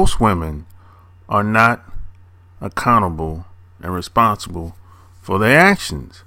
most women are not accountable and responsible for their actions.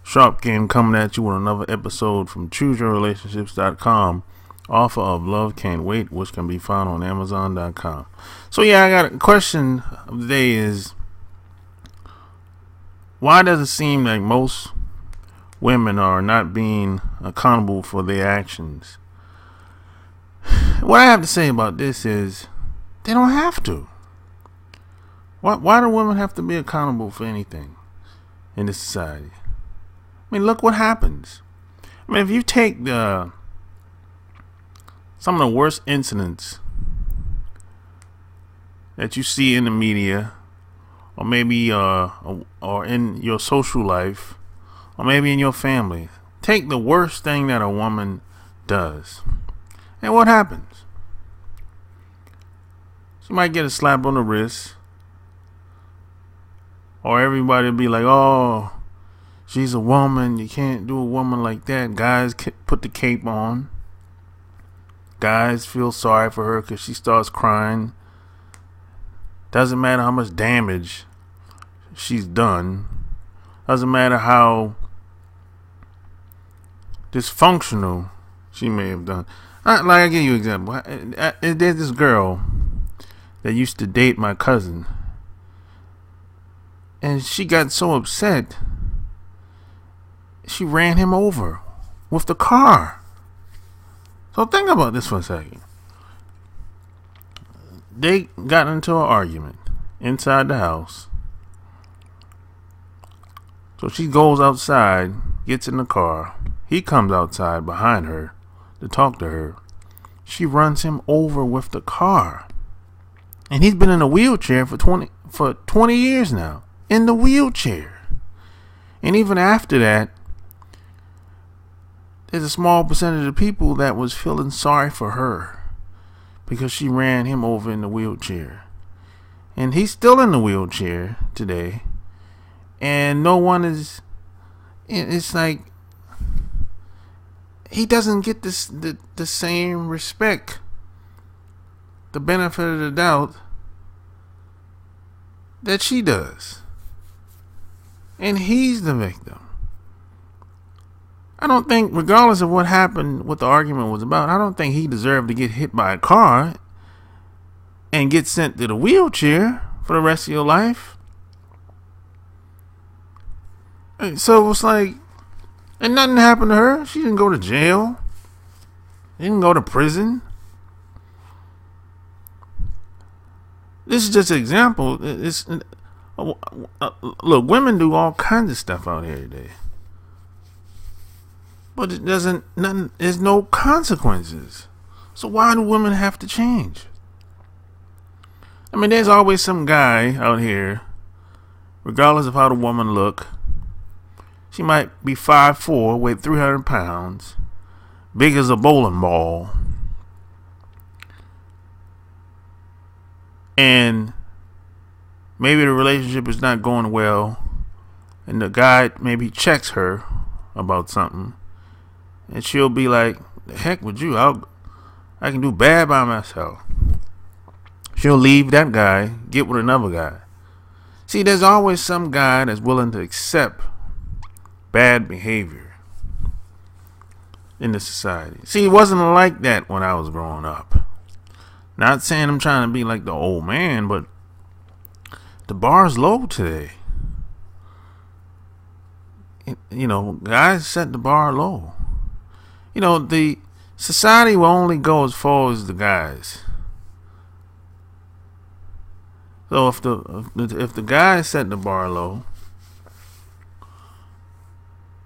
Sharp Game coming at you with another episode from ChooseYourRelationships.com, author of Love Can't Wait, which can be found on Amazon.com. So yeah, I got a question of the day is, why does it seem like most women are not being accountable for their actions? What I have to say about this is, they don't have to. Why do women have to be accountable for anything in this society? I mean, look what happens. I mean, if you take some of the worst incidents that you see in the media, or maybe or in your social life, or maybe in your family, take the worst thing that a woman does, and what happens? She might get a slap on the wrist, or everybody will be like, oh, she's a woman, you can't do a woman like that. Guys put the cape on. Guys feel sorry for her because she starts crying. Doesn't matter how much damage she's done. Doesn't matter how dysfunctional she may have done. I'll give you an example. There's this girl that used to date my cousin, and she got so upset, she ran him over with the car. So think about this for a second. They got into an argument inside the house. So she goes outside, gets in the car. He comes outside behind her to talk to her. She runs him over with the car. And he's been in a wheelchair for 20 years now. In the wheelchair. And even after that, there's a small percentage of people that was feeling sorry for her because she ran him over in the wheelchair. And he's still in the wheelchair today. And no one is, it's like, he doesn't get the same respect, the benefit of the doubt that she does. And he's the victim. I don't think, regardless of what happened, what the argument was about, I don't think he deserved to get hit by a car and get sent to the wheelchair for the rest of your life. So it's like, and nothing happened to her. She didn't go to jail. She didn't go to prison. This is just an example. Look, women do all kinds of stuff out here today. But it doesn't, nothing, there's no consequences. So why do women have to change? I mean, there's always some guy out here, regardless of how the woman look. She might be 5'4", weigh 300 pounds, big as a bowling ball. And maybe the relationship is not going well, and the guy maybe checks her about something, and she'll be like, the heck with you, I can do bad by myself. She'll leave that guy, get with another guy. See, there's always some guy that's willing to accept bad behavior in the society. See, it wasn't like that when I was growing up. Not saying I'm trying to be like the old man, but the bar's low today. You know, guys set the bar low. You know, the society will only go as far as the guys. So if the guys set the bar low,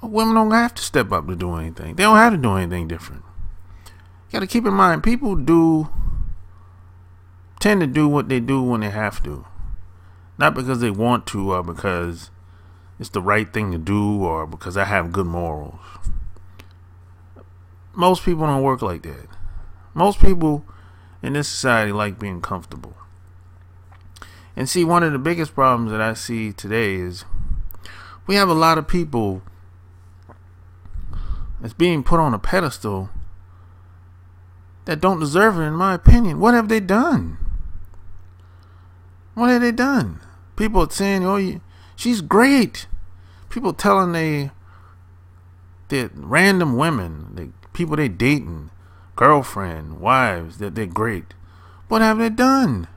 women don't have to step up to do anything. They don't have to do anything different. You got to keep in mind, people tend to do what they do when they have to, not because they want to, or because it's the right thing to do, or because I have good morals. Most people don't work like that. Most people in this society like being comfortable. And see, one of the biggest problems that I see today is we have a lot of people that's being put on a pedestal that don't deserve it, in my opinion. What have they done? What have they done? People saying, "Oh, she's great." People telling they random women, people they dating, girlfriend, wives, that they're great. What have they done?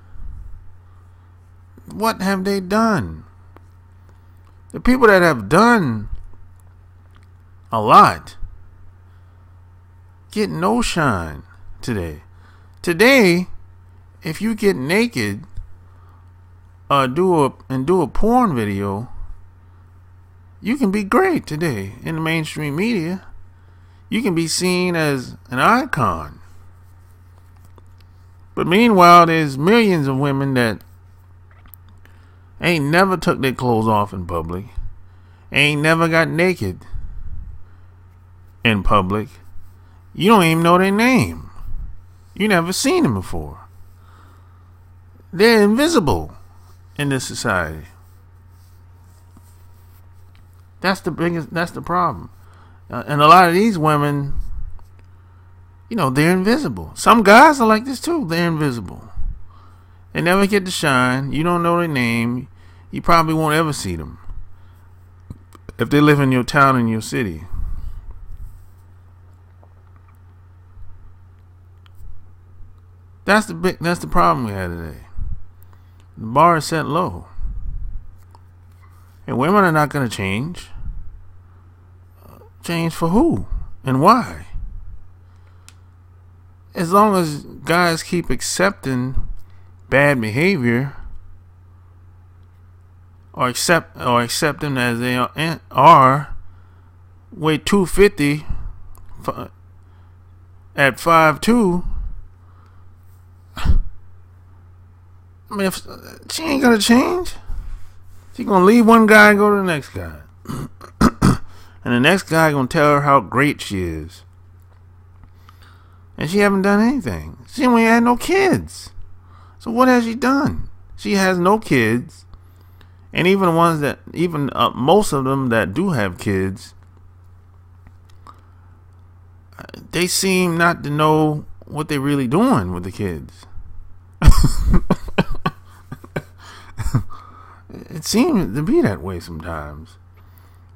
What have they done? The people that have done a lot get no shine today. Today, if you get naked do a porn video, you can be great today in the mainstream media. You can be seen as an icon. But meanwhile, there's millions of women that ain't never took their clothes off in public, ain't never got naked in public. You don't even know their name. You never seen them before. They're invisible in this society. That's the problem. And a lot of these women, they're invisible. Some guys are like this too. They're invisible. They never get to shine. You don't know their name. You probably won't ever see them if they live in your town, in your city. That's the problem we have today. The bar is set low. And women are not going to change. Change for who and why? As long as guys keep accepting bad behavior, or accept them as they are, weigh 250 at 5'2". I mean, if she ain't gonna change, she gonna leave one guy and go to the next guy. And the next guy gonna tell her how great she is. And she haven't done anything. She ain't had no kids. So what has she done? She has no kids. And even the ones that, most of them that do have kids, they seem not to know what they're really doing with the kids. It seems to be that way sometimes.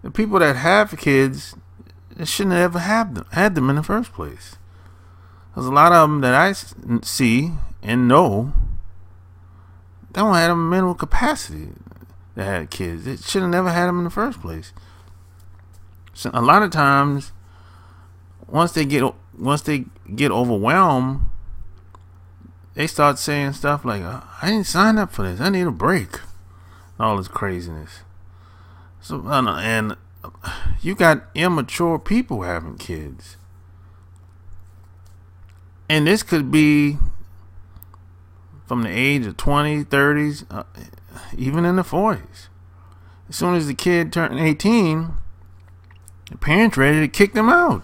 The people that have kids shouldn't have ever had them in the first place. There's a lot of them that I see and know they don't have a mental capacity that had kids. They should have never had them in the first place. So a lot of times, once they get overwhelmed, they start saying stuff like, "I didn't sign up for this. I need a break." All this craziness. So and you got immature people having kids, and this could be from the age of 20s, 30s, even in the 40s. As soon as the kid turned 18, the parents ready to kick them out.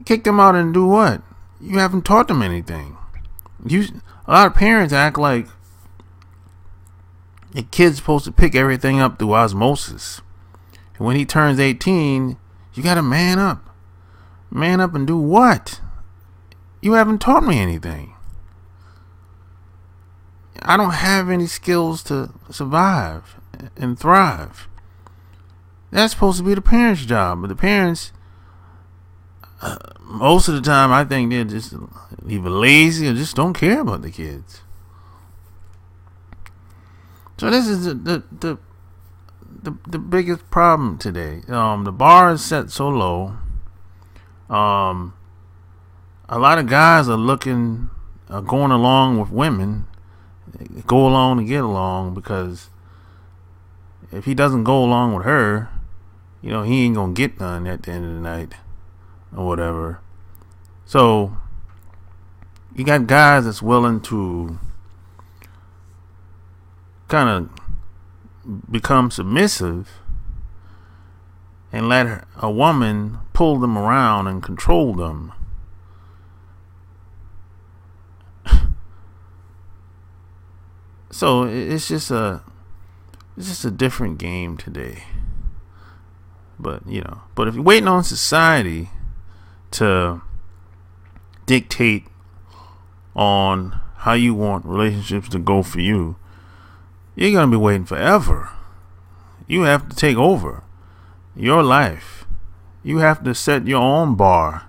Kick them out and do what? You haven't taught them anything. A lot of parents act like a kid's supposed to pick everything up through osmosis. And when he turns 18, you gotta man up. Man up and do what? You haven't taught me anything. I don't have any skills to survive and thrive. That's supposed to be the parents' job. But the parents, most of the time, I think they're just either lazy or just don't care about the kids. So this is the biggest problem today. The bar is set so low. A lot of guys are going along with women, go along to get along, because if he doesn't go along with her, he ain't gonna get none at the end of the night or whatever. So you got guys that's willing to kind of become submissive and let a woman pull them around and control them. So it's just a different game today. But if you're waiting on society to dictate on how you want relationships to go for you, you're going to be waiting forever. You have to take over your life. You have to set your own bar,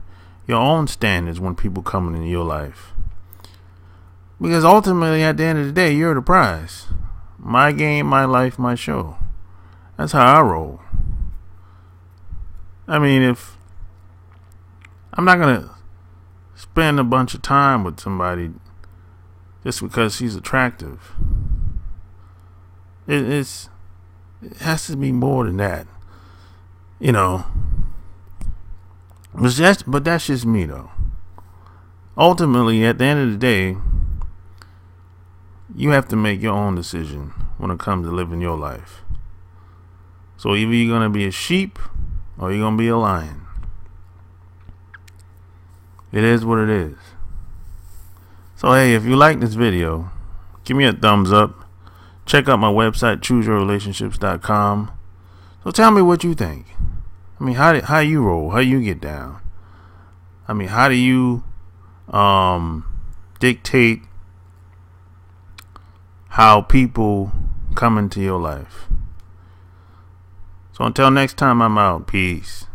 your own standards when people come into your life. Because ultimately, at the end of the day, you're the prize. My game, my life, my show. That's how I roll. I mean, if I'm not going to spend a bunch of time with somebody just because she's attractive. It has to be more than that. You know. But that's just me, though. Ultimately, at the end of the day, you have to make your own decision when it comes to living your life. So either you're going to be a sheep or you're going to be a lion. It is what it is. So hey, if you like this video, give me a thumbs up. Check out my website, chooseyourrelationships.com. So tell me what you think. I mean, how you roll? How you get down? I mean, how do you dictate how people come into your life? So until next time, I'm out. Peace.